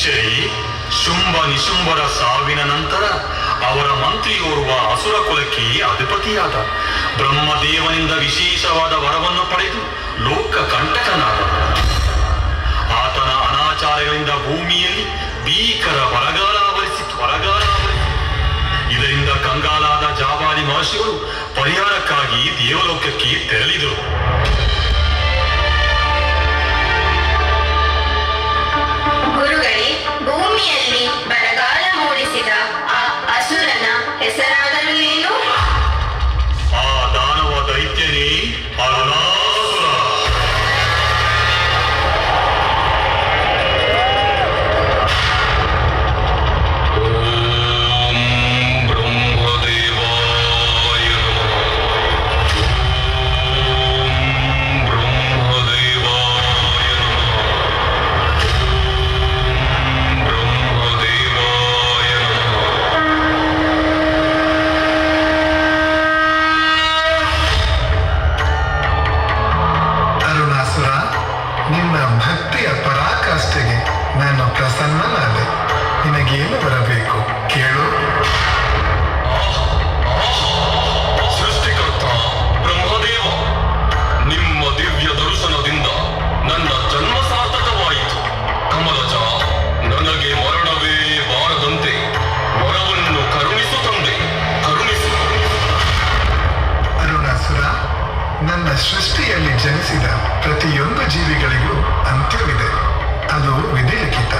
ಶಿಷ್ಯರೇ, ಶುಂಭ ನಿಶುಂಭರ ಸಾವಿನ ನಂತರ ಅವರ ಮಂತ್ರಿಯೋರ್ವ ಅಸುರ ಕುಲಕ್ಕೆ ಅಧಿಪತಿಯಾದ. ಬ್ರಹ್ಮದೇವನಿಂದ ವಿಶೇಷವಾದ ವರವನ್ನು ಪಡೆದು ಲೋಕ ಕಂಟಕನಾದ. ಆತನ ಅನಾಚಾರಗಳಿಂದ ಭೂಮಿಯಲ್ಲಿ ಭೀಕರ ಬರಗಾಲ ಆವರಿಸಿತು. ಇದರಿಂದ ಕಂಗಾಲಾದ ಜಾಬಾಲಿ ಮಹರ್ಷಿಗಳು ಪರಿಹಾರಕ್ಕಾಗಿ ದೇವಲೋಕಕ್ಕೆ ತೆರಳಿದರು. ಗುರುಗಳೇ, ಭೂಮಿಯಲ್ಲಿ ಬರಗಾಲ ಮೂಡಿಸಿದ ಆ ಅಸುರನ ಹೆಸರಾದರೂ ಏನು? ಆ ದಾನವ ದೈತ್ಯನೇ ಅರುಣಾಸುರ. ನಿನ್ನ ಭಕ್ತಿಯ ಪರಾಕಾಷ್ಠೆಗೆ ನಾನು ಪ್ರಸನ್ನನಾದೆ. ನಿನಗೇನು ಬರಬೇಕು ಕೇಳು. ಸೃಷ್ಟಿಕರ್ತ ಬ್ರಹ್ಮದೇವ, ನಿಮ್ಮ ದಿವ್ಯ ದರ್ಶನದಿಂದ ನನ್ನ ಜನ್ಮ ಸಾರ್ಥಕವಾಯಿತು. ಕಮಲಜ, ನನಗೆ ಮರಣವೇ ಬಾರದಂತೆ ವರವನ್ನು ಕರುಣಿಸು ತಂದೆ, ಕರುಣಿಸು. ಅರುಣಾಸುರ, ನನ್ನ ಸೃಷ್ಟಿಯಲ್ಲಿ ಜನಿಸಿದ ಪ್ರತಿಯೊಂದು ಜೀವಿಗಳಿಗೂ ಅಂತ್ಯವಿದೆ. ಅದು ವಿಧಿಲಿಖಿತ.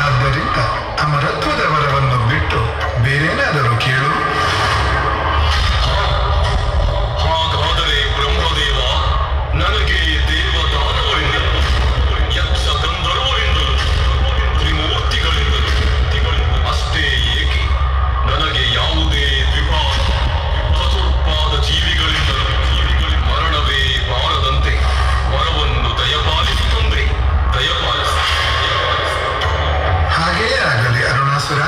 ಆದ್ದರಿಂದ ಅಮರತ್ವದ ವರವನ್ನು ಬಿಟ್ಟು ಬೇರೇನಾದರೂ ಕೇಳು. ಹಾಗಾದರೆ ಬ್ರಹ್ಮದೇವ, ನನಗೆ ದೇವದಾನವರಿಂದಲೂ ಯಕ್ಷ ಗಂಧರ್ವರಿಂದಲೂ ತ್ರಿಮೂರ್ತಿಗಳಿಂದಲೂ ಅಷ್ಟೇ ಏಕೆ, ನನಗೆ ಯಾವುದೇ ದ್ವಿಪಾದ ಚತುರ್ಪಾದ ಜೀವಿಗಳಿಂದಲೂ ಮರಣವೇ ಬಾರದಂತೆ ವರವನ್ನು ದಯಪಾಲಿಸಿ ತಂದೆ, ದಯಪಾಲಿಸಿ. ಹಾಗೆಯೇ ಆಗಲಿ ಅರುಣಾಸುರ.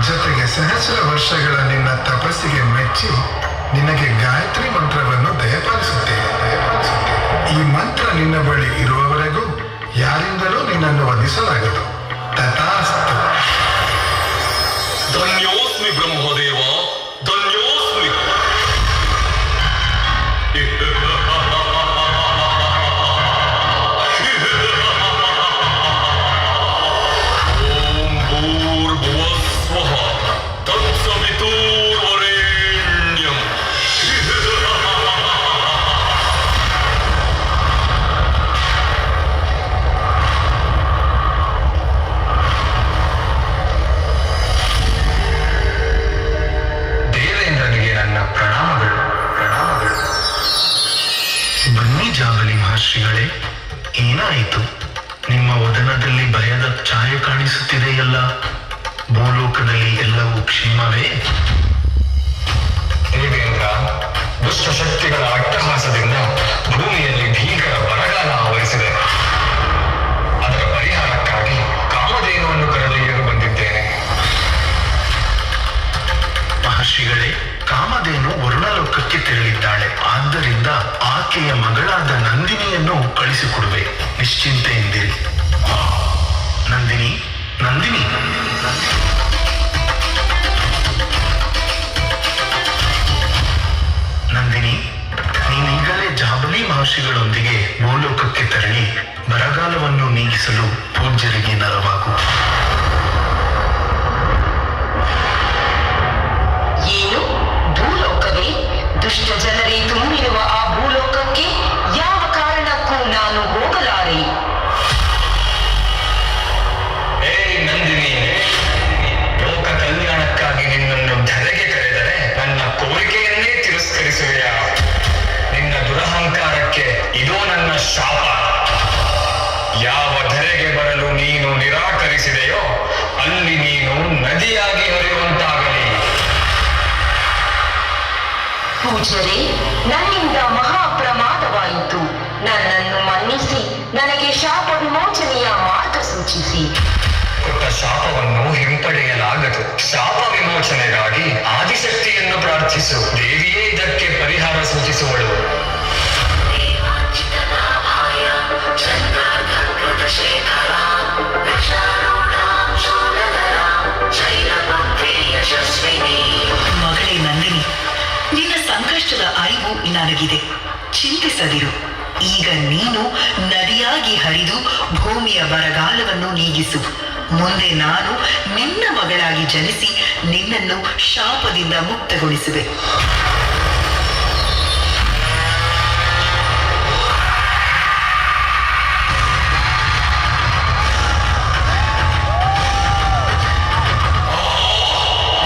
ಜೊತೆಗೆ ಸಹಸ್ರ ವರ್ಷಗಳ ನಿನ್ನ ತಪಸ್ಸಿಗೆ ಮೆಚ್ಚಿ ನಿನಗೆ ಗಾಯತ್ರಿ ಮಂತ್ರವನ್ನು ದಯಪಾಲಿಸುತ್ತೇನೆ. ಈ ಮಂತ್ರ ನಿನ್ನ ಬಳಿ ಇರುವವರೆಗೂ ಯಾರಿಂದಲೂ ನಿನ್ನನ್ನು ವಧಿಸಲಾಗದು. ತಥಾಸ್ತು. ಧನ್ಯೋಸ್ಮಿ ಬ್ರಹ್ಮದೇವ, ಧನ್ಯೋಸ್ಮಿ. ಓಂ ಭೂರ್ಭುವಸ್ವಃ ತತ್ಸವಿತುರ್ವರೆಣ್ಯಂ. ದೇವೇಂದ್ರನಿಗೆ ನನ್ನ ಪ್ರಣಾಮಗಳು. ಬನ್ನಿ ಜಾಬಲಿ ಮಹರ್ಷಿಗಳೇ, ಏನಾಯಿತು? ನಿಮ್ಮ ವದನದಲ್ಲಿ ಭಯದ ಛಾಯೆ ಕಾಣಿಸುತ್ತಿದೆಯಲ್ಲ. ಭೂಲೋಕದಲ್ಲಿ ಎಲ್ಲವೂ ಕ್ಷೇಮವೇ? ದೇವೇಂದ್ರ, ದುಷ್ಟಶಕ್ತಿಗಳ ಅಟ್ಟಹಾಸದಿಂದ ಭೂಮಿಯಲ್ಲಿ ಭೀಕರ ಬರಗಾಲ ಆವರಿಸಿದೆ. ಅದರ ಪರಿಹಾರಕ್ಕಾಗಿ ಕಾಮಧೇನುವನ್ನು ಕರೆದೊಯ್ಯಲು ಬಂದಿದ್ದೇನೆ. ಮಹರ್ಷಿಗಳೇ, ಕಾಮಧೇನು ವರುಣಲೋಕಕ್ಕೆ ತೆರಳಿದ್ದಾಳೆ. ಆದ್ದರಿಂದ ಆಕೆಯ ಮಗಳಾದ ನಂದಿನಿಯನ್ನು ಕಳಿಸಿಕೊಡುವೆ. ನಿಶ್ಚಿಂತೆಯಿಂದಿರಿ. ನಂದಿನಿ, ನಂದಿನಿ, ನಂದಿನಿ, ನೀನೀಗಲೇ ಜಾಬಲಿ ಮಹರ್ಷಿಗಳೊಂದಿಗೆ ಭೂಲೋಕಕ್ಕೆ ತೆರಳಿ ಬರಗಾಲವನ್ನು ನೀಗಿಸಲು ಪೂಜ್ಯರಿಗೆ ನರವಾಗು. ಏನು? ಭೂಲೋಕವೇ? ದುಷ್ಟ ಜನರೇ ತುಂಬಿರುವ ಆ ಭೂಲೋಕಕ್ಕೆ ಯಾವ ಕಾರಣಕ್ಕೂ ನಾನು ಹೋಗಲಾರೆ. ಏ ನಂದಿನಿ, ಲೋಕ ಕಲ್ಯಾಣಕ್ಕಾಗಿ ನಿನ್ನನ್ನು ಧರೆಗೆ ಕರೆದರೆ ನನ್ನ ಕೋರಿಕೆಯನ್ನೇ ತಿರಸ್ಕರಿಸುವೆಯಾ? ನಿನ್ನ ದುರಹಂಕಾರಕ್ಕೆ ಇದೋ ನನ್ನ ಶಾಪ. ಯಾವ ಧರೆಗೆ ಬರಲು ನೀನು ನಿರಾಕರಿಸಿದೆಯೋ ಅಲ್ಲಿ ನೀನು ನದಿಯಾಗಿ ಹರಿಯುವಂತಾಗಲಿ. ಪೂಜ್ಯರೇ, ನನ್ನಿಂದ ಮಹಾ ಪ್ರಮಾದವಾಯಿತು. ನನ್ನನ್ನು ಮನ್ನಿಸಿ ನನಗೆ ಶಾಪ ವಿಮೋಚನೆಯ ಮಾರ್ಗ ಸೂಚಿಸಿ. ಕೊಟ್ಟ ಶಾಪವನ್ನು ಹಿಂಪಡೆಯಲಾಗದು. ಶಾಪ ವಿಮೋಚನೆಗಾಗಿ ಆದಿಶಕ್ತಿಯನ್ನು ಪ್ರಾರ್ಥಿಸು. ದೇವಿಯೇ ಇದಕ್ಕೆ ಪರಿಹಾರ ಸೂಚಿಸುವಳು. ಚಂದ್ರ ನನಗಿದೆ. ಚಿಂತಿಸದಿರು. ಈಗ ನೀನು ನದಿಯಾಗಿ ಹರಿದು ಭೂಮಿಯ ಬರಗಾಲವನ್ನು ನೀಗಿಸು. ಮುಂದೆ ನಾನು ನಿನ್ನ ಮಗಳಾಗಿ ಜನಿಸಿ ನಿನ್ನನ್ನು ಶಾಪದಿಂದ ಮುಕ್ತಗೊಳಿಸುವೆ.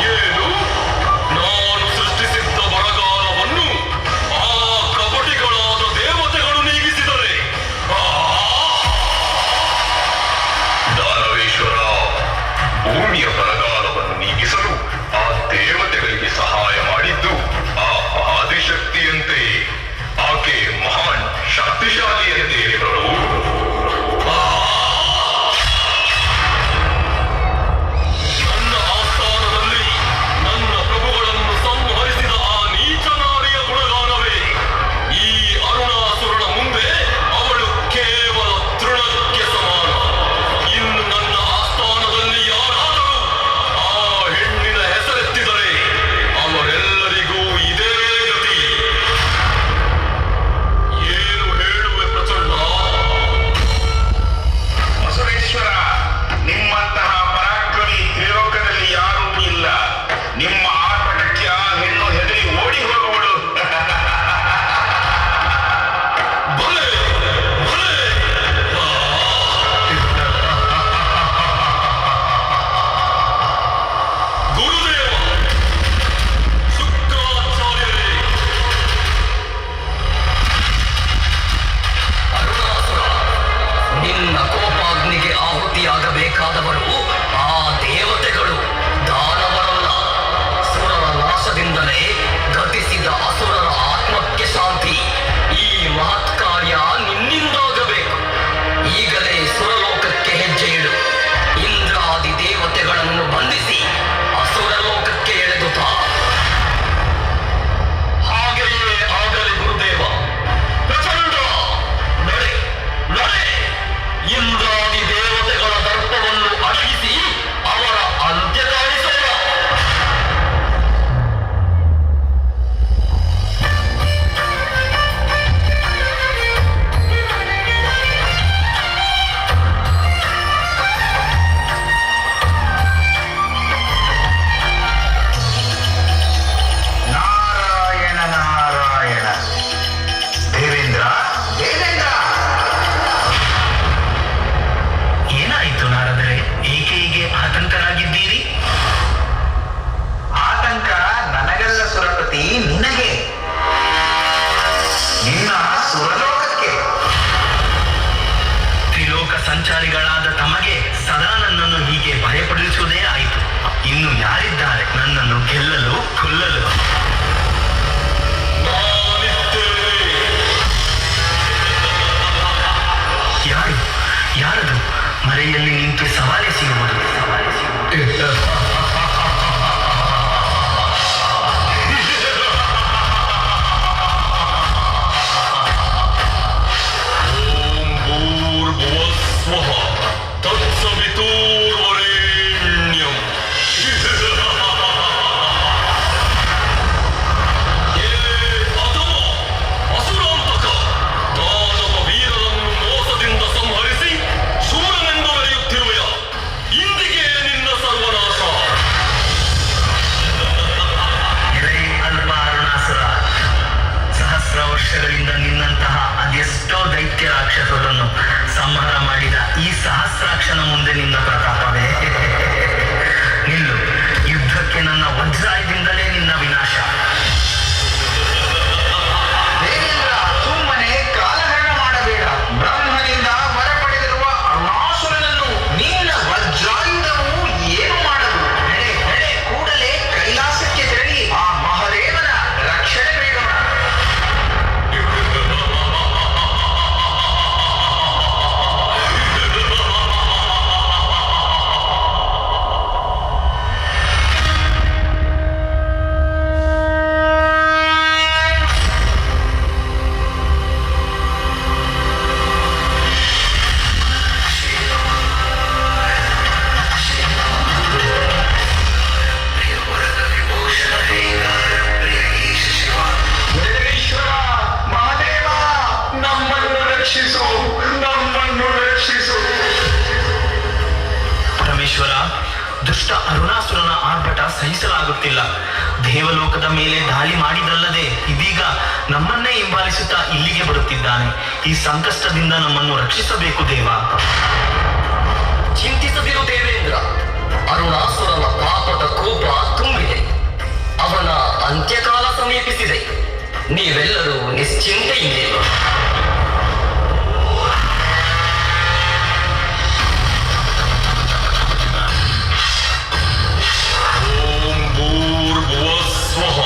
ಏನು ನಾನು ಸೃಷ್ಟಿಸಿದ್ದ ಬರಗಾಲವನ್ನು ಆ ಕಪಟಿಗಳಾದ ದೇವತೆಗಳು ನೀಗಿಸಿದರೆ ದಾನವೇಶ್ವರ, ಭೂಮಿಯ ಬರಗಾಲವನ್ನು ನೀಗಿಸಲು ಆ ದೇವತೆಗಳಿಗೆ ಸಹಾಯ ಮಾಡಿದ್ದು ಆ ಆದಿಶಕ್ತಿಯಂತೆ ಆಕೆ ಮಹಾನ್ ಶಕ್ತಿಶಾಲಿಯಂತೆ ಪ್ರಭು. ನನ್ನ ಆಸ್ಥಾನದಲ್ಲಿ ನನ್ನ ಪ್ರಭುಗಳನ್ನು ಸಂಹರಿಸಿದ ಆ ನೀಚ ನಾರಿಯ ಗುಣಗಾನವೇ ಈ ಅರುಣಾಸುರನ ಮುಂದೆ ಅವಳು ಕೇವಲ ತೃಣಕ್ಕೆ ಸಮಾನ. ಇನ್ನು ನನ್ನ ಆಸ್ಥಾನದಲ್ಲಿ ಯಾರಾದರೂ ಆ ಹೆಣ್ಣಿನ ಹೆಸರೆತ್ತಿದರೆ ಅವರೆಲ್ಲರಿಗೂ ಇದೇ ಗತಿ. ಏನು ಹೇಳುವೆ ಪ್ರಚಂಡ? ಬಸವೇಶ್ವರ, ನಿಮ್ಮಂತಹ ಪರಾಕ್ರಮಿ ತ್ರಿಲೋಕದಲ್ಲಿ ಯಾರೂ ಇಲ್ಲ. ನಿಮ್ಮ ಆರ್ಭಟಕ್ಕೆ ಆ ಹೆಣ್ಣು ಹೆದರಿ ಓಡಿ ಹೋಗುವಳು. ಭಲೆ ಭಲೆ ಗುರುದೇವ, ಶುಕ್ರಾಚಾರ್ಯರೇ, ಅರುಣಾಸುರ, ನಿನ್ನ ಕೋಪಾಗ್ನಿಗೆ ಆಹುತಿಯಾಗಬೇಕಾದವರು ಆ ದೇವತೆಗಳು, ದಾನವರಲ್ಲ. ಸುರರ ನಾಶದಿಂದಲೇ ಗತಿಸಿದ ಅಸುರರ ಆತ್ಮಕ್ಕೆ ಶಾಂತಿ. ಈ ಮಹತ್ ಕಾರ್ಯ ನಿನ್ನಿಂದಾಗಬೇಕು. ಈಗಲೇ ಸುರಲೋಕಕ್ಕೆ ಹೆಜ್ಜೆ ಇಡು. ಇಂದ್ರಾದಿ ದೇವತೆಗಳನ್ನು ಬಂಧಿಸಿ ಅಸುರ ಲೋಕಕ್ಕೆ ಎಳೆದು ತಾ. ಹಾಗೆಯೇ ಆಗಲಿ ಗುರುದೇವ. ಪ್ರಚಂಡ, ನಡೆ ನಡೆ. ಇಂದ್ರಾದಿ ದೇವತೆಗಳ ದರ್ಪವನ್ನು ಅಡಗಿಸಿ ಅವರ ಅಂತ್ಯ ಕಾಣಿಸೋಣ. ನಾರಾಯಣ ನಾರಾಯಣ. ದೇವೇಂದ್ರ, ದೇವೇಂದ್ರ, ಏನಾಯಿತು ನಾರದರೆ? ಏಕೆ ಹೀಗೆ ಆತಂಕರಾಗಿದ್ದೀರಿ? ಆತಂಕ ನನಗಲ್ಲ ಸುರಪತಿ, ನಿನಗೆ, ನಿನ್ನ ಸುರಲೋಕಕ್ಕೆ. ತ್ರಿಲೋಕ ಸಂಚಾರಿಗಳಾದ ತಮಗೆ ಸದಾ ನನ್ನನ್ನು ಹೀಗೆ ಭಯಪಡಿಸುವುದೇ ಆಯಿತು. ಇನ್ನು ಯಾರಿದ್ದಾರೆ ನನ್ನನ್ನು ಗೆಲ್ಲಲು ಕೊಲ್ಲಲು? ನಾನಿದ್ದೇನೆ. ಯಾರು? ಯಾರದು ಮರೆಯಲ್ಲಿ ನಿಂತು ಸವಾಲಿಸುವುದು? ಓಂ ಭೂರ್ಭುವಸ್ವಃ ತತ್ಸವಿತುರ್ವರೆಣ್ಯಂ. ಏ ಅಧಮ, ಅಸುರಾಂತಕ, ದಾನವ ವೀರರನ್ನು ಮೋಸದಿಂದ ಸಂಹರಿಸಿ ಶೂರನೆಂದು ಮೆರೆಯುತ್ತಿರುವೆಯ. ಇಂದಿಗೆ ನಿನ್ನ ಸರ್ವನಾಶ. ಎಲೈ ಅಲ್ಪ ಅರುಣಾಸುರ, ಸಹಸ್ರ ವರ್ಷಗಳಿಂದ ನಿನ್ನಂತಹ ಅದೆಷ್ಟೋ ದೈತ್ಯ ರಾಕ್ಷಸರನ್ನು ಸಂಹಾರ ಮಾಡಿದ ಈ ಸಹಸ್ರಾಕ್ಷನ ಮುಂದೆ ನಿನ್ನ ಪ್ರತಾಪವೇ? ನಿಲ್ಲು, ಯುದ್ಧಕ್ಕೆ ನನ್ನ ವಜ್ರಾಯದಿಂದಲೇ ನಿನ್ನ ವಿನಾಶ. ದೇವೇಂದ್ರ, ಸುಮ್ಮನೆ ಕಾಲಹರಣ ಮಾಡಬೇಡ. ಬ್ರಹ್ಮನಿಂದ ವರ ಪಡೆದಿರುವ ಅರುಣಾಸುರನನ್ನು ನಿನ್ನ ವಜ್ರಾಯುಧವು ಏನು ಮಾಡದು? ನಡೆ ನಡೆ, ಕೂಡಲೇ ಕೈಲಾಸಕ್ಕೆ ತೆರಳಿ ಆ ಮಹಾದೇವನ ರಕ್ಷಣೆ ಬೇಡೋಣ. ದುಷ್ಟ ಅರುಣಾಸುರನ ಆರ್ಭಟ ಸಹಿಸಲಾಗುತ್ತಿಲ್ಲ. ದೇವಲೋಕದ ಮೇಲೆ ದಾಳಿ ಮಾಡಿದಲ್ಲದೆ ಇದೀಗ ನಮ್ಮನ್ನೇ ಹಿಂಬಾಲಿಸುತ್ತಾ ಇಲ್ಲಿಗೆ ಬರುತ್ತಿದ್ದಾನೆ. ಈ ಸಂಕಷ್ಟದಿಂದ ನಮ್ಮನ್ನು ರಕ್ಷಿಸಬೇಕು ದೇವ. ಚಿಂತಿಸದಿರು ದೇವೇಂದ್ರ. ಅರುಣಾಸುರನ ಪಾಪದ ಕೋಪ ತುಂಬಿದೆ. ಅವನ ಅಂತ್ಯಕಾಲ ಸಮೀಪಿಸಿದೆ. ನೀವೆಲ್ಲರೂ ನಿಶ್ಚಿಂತೆಯಿಂದಿರಿ. ಓಂ ಭೂರ್ಭುವಸ್ವಃ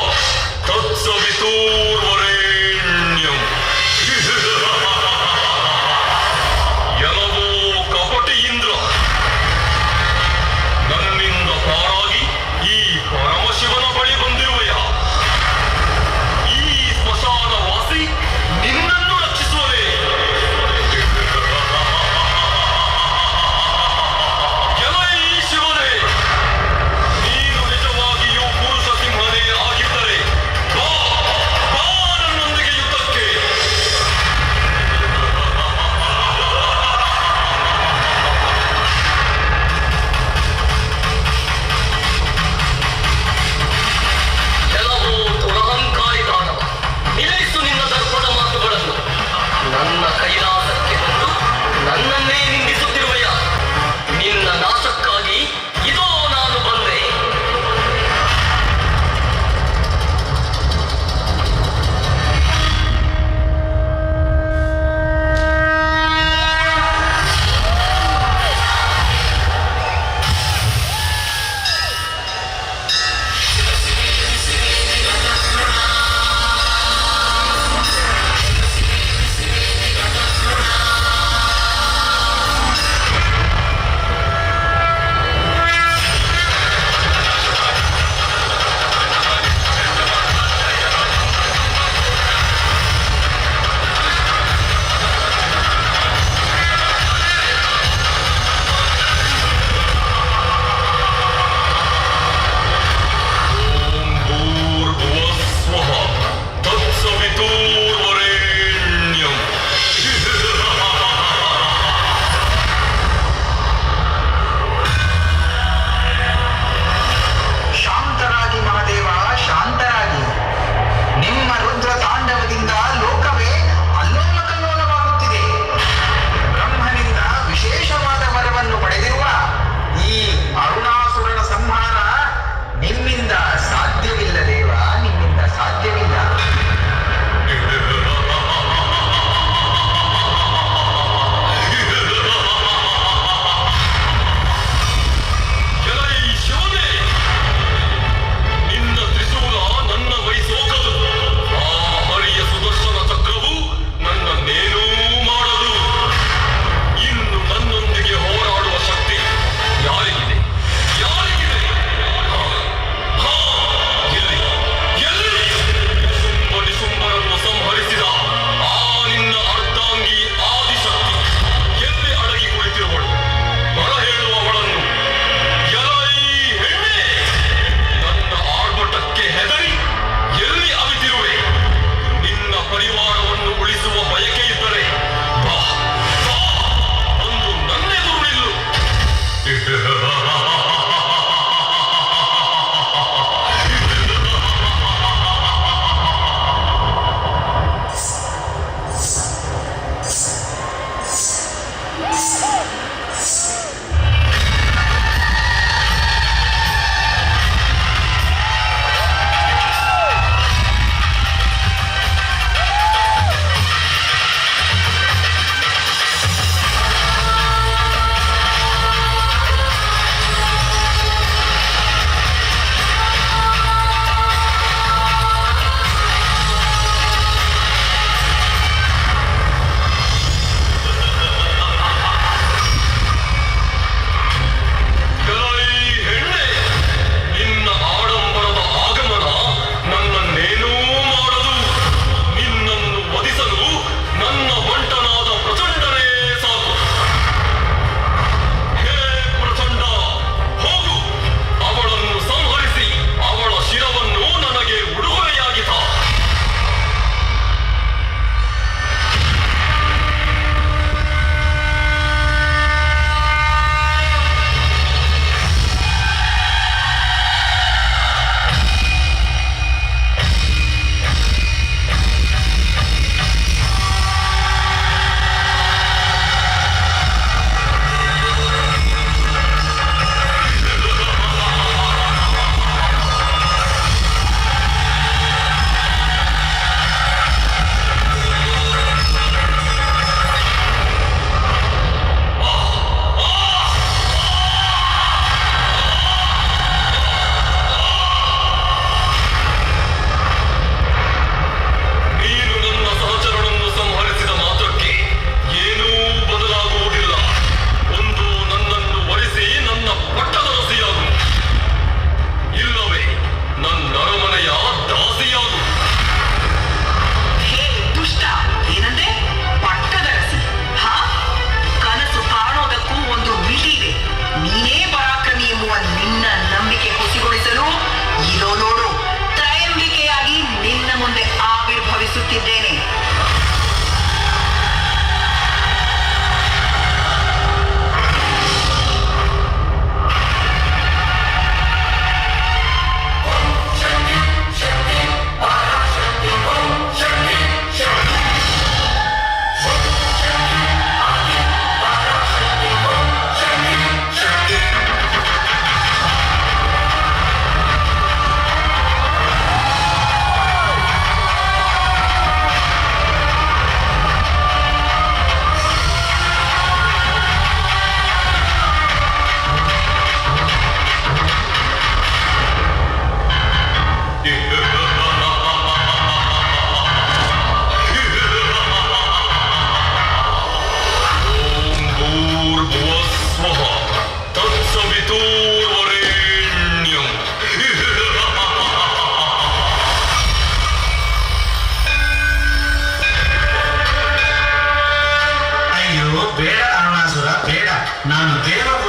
ತತ್ಸವಿತುರ್ವರೆಣ್ಯಂ. ಯಮವೋ ಕಪಟಿ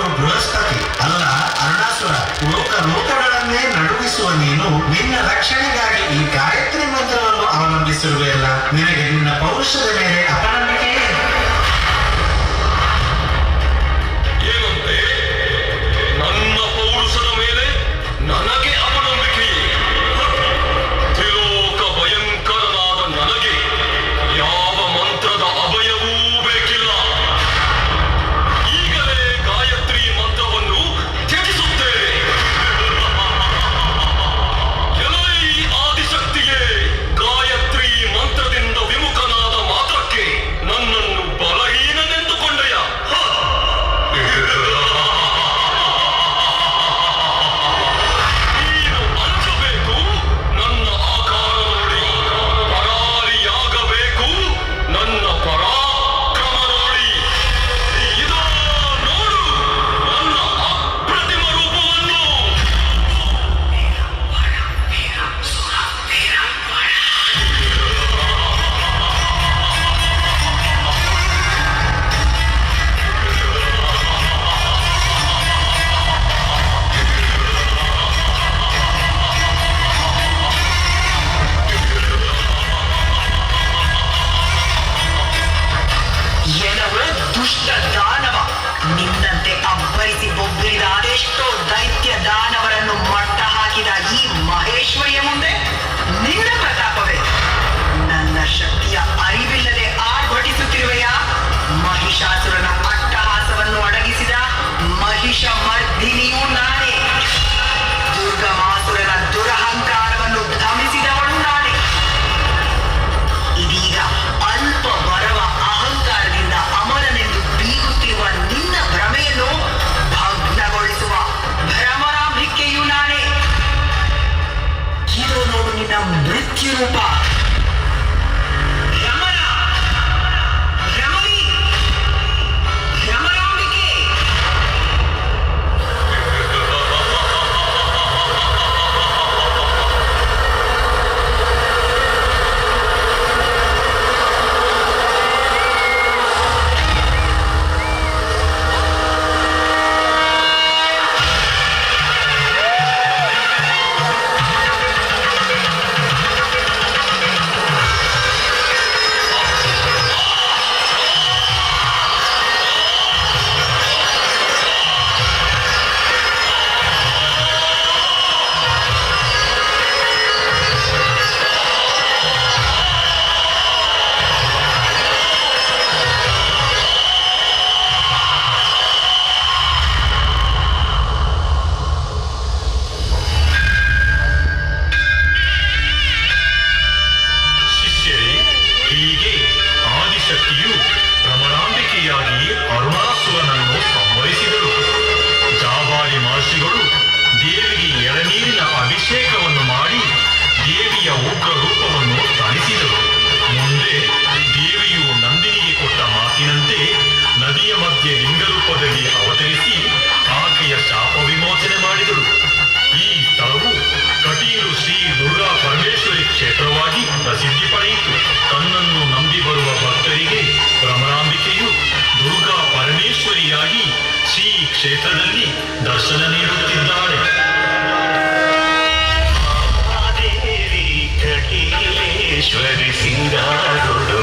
ಅವನು ಬೃಹಸ್ಪತಿ. ಅಲ್ಲ ಅರುಣಾಸುರ, ಲೋಕಗಳನ್ನೇ ನಡುಗಿಸುವ ನೀನು ನಿನ್ನ ರಕ್ಷಣೆಗಾಗಿ ಈ ಗಾಯತ್ರಿ ಮಂತ್ರವನ್ನು ಅವಲಂಬಿಸಿರುವೆಯಲ್ಲ, ನಿನಗೆ ನಿನ್ನ ಪೌರುಷದ ಮೇಲೆ ಅಪನಂಬಿಕೆ? ಏನಂತೆ? ನನ್ನ ಪೌರುಷದ ಮೇಲೆ ನನಗೆ ಅಪನಂಬಿಕೆಯೇ? ತ್ರಿಲೋಕ ಭಯಂಕರನಾದ ನನಗೆ ಯಾವ ಮಂತ್ರದ ಅಭಯವೂ ಬೇಕಿಲ್ಲ. ಈಗಲೇ ಗಾಯತ್ರಿ ಮಂತ್ರವನ್ನು ತ್ಯಜಿಸುತ್ತೇನೆ. ಎಲೈ ಆದಿಶಕ್ತಿಯೇ, ಗಾಯತ್ರಿ ಮಂತ್ರದಿಂದ ವಿಮುಖನಾದ ಮಾತ್ರಕ್ಕೆ ನನ್ನನ್ನು ಬಲಹೀನನೆಂದುಕೊಂಡೆಯ? ನೀನು ಅಂಜಬೇಕು, ನನ್ನ ಆಕಾರ ನೋಡಿ ಪರಾರಿಯಾಗಬೇಕು, ನನ್ನ ಪರಾಕ್ರಮ ನೋಡಿ. ಇದೋ ನೋಡು ನನ್ನ ಅಪ್ರತಿಮ ರೂಪವನ್ನು. ಎಲವೋ ದುಷ್ಟ ದಾನವ, ನಿನ್ನಂತೆ ಅಬ್ಬರಿಸಿ ಬೊಬ್ಬಿರಿದ ಅದೆಷ್ಟೋ ದೈತ್ಯ ದಾನವರನ್ನು ಮಟ್ಟ ಹಾಕಿದ ಈ ಮಹೇಶ್ವರಿಯ ಮುಂದೆ ನಿನ್ನ ಪ್ರತಾಪವೇ? ನನ್ನ ಶಕ್ತಿಯ ಅರಿವಿಲ್ಲದೆ ಆರ್ಭಟಿಸುತ್ತಿರುವೆಯ? ಮಹಿಷಾಸುರನ ಅಟ್ಟಹಾಸವನ್ನು ಅಡಗಿಸಿದ ಮಹಿಷ ಮರ್ದಿನಿಯೂ ನಾನೇ. ದುರ್ಗಮಾಸುರನ ದುರಹಂಕಾರವನ್ನು ಧಮಿಸಿದವಳು ನಾನೇ. ಇದೀಗ ಅಲ್ಪ ಬರವ ಅಹಂಕಾರದಿಂದ ಅಮರನೆಂದು ಬೀಗುತ್ತಿರುವ ನಿನ್ನ ಭ್ರಮೆಯನ್ನು ಭಗ್ನಗೊಳಿಸುವ ಭ್ರಮರಾಂಬಿಕೆಯೂ ನಾನೇ. ಇದು ನೋಡು ನಿನ್ನ ಮೃತ್ಯು ರೂಪ. ರಮಣ, ರಮಣಿ, ಭ್ರಮರಾಂಬಿಕೆ. ಶಿಷ್ಯರೇ, ಹೀಗೆ ಆದಿಶಕ್ತಿಯು ಭ್ರಮರಾಂಬಿಕೆಯಾಗಿ ಅರುಣಾಸುರನನ್ನು ಸಂಹರಿಸಿದಳು. ಜಾಬಾಲಿ ಮಹರ್ಷಿಗಳು ದೇವಿಗೆ ಎಳನೀರಿನ ಅಭಿಷೇಕವನ್ನು ಮಾಡಿ ದೇವಿಯ ಉಗ್ರ ರೂಪವನ್ನು ತಣಿಸಿದರು. ಮುಂದೆ ದೇವಿಯು ನಂದಿನಿಗೆ ಕೊಟ್ಟ ಮಾತಿನಂತೆ ನದಿಯ ಮಧ್ಯೆ ಲಿಂಗರೂಪದಲ್ಲಿ ಅವತರಿಸಿ ಆಕೆಯ ಶಾಪ ವಿಮೋಚನೆ ಮಾಡಿದಳು. ಈ ಸ್ಥಳವು ಕಟೀಲು ಶ್ರೀ ದುರ್ಗಾ ಪರಮೇಶ್ವರಿ ಕ್ಷೇತ್ರವಾಗಿ ಪ್ರಸಿದ್ಧಿ ಪಡೆಯಿತು. ತನ್ನನ್ನು ನಂಬಿ ಬರುವ ಭಕ್ತರಿಗೆ ಭ್ರಮರಾಂಬಿಕೆಯು ದುರ್ಗಾ ಪರಮೇಶ್ವರಿಯಾಗಿ ಶ್ರೀ ಕ್ಷೇತ್ರದಲ್ಲಿ ದರ್ಶನ ನೀಡುತ್ತಿದ್ದಾಳೆ. ದೇವಿ ಕಟೀಲೇಶ್ವರಿ ಸಿಂಗಾರುಡು